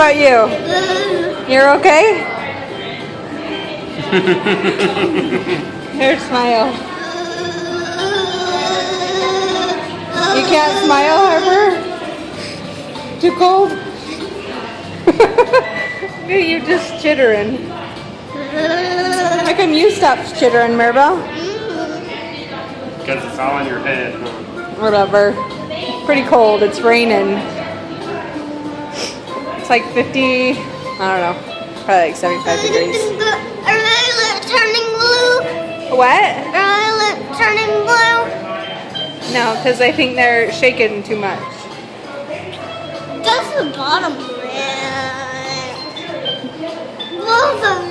about you? You're okay? Here, smile. You can't smile, Harper? Too cold? You just chittering. How come you stopped chittering, Maribel? Because it's all in your head, huh? Whatever. Pretty cold. It's raining. It's like 50, I don't know, probably like 75 degrees. Are they turning blue? What? Are they turning blue? No, because I think they're shaking too much. That's the bottom red. Both of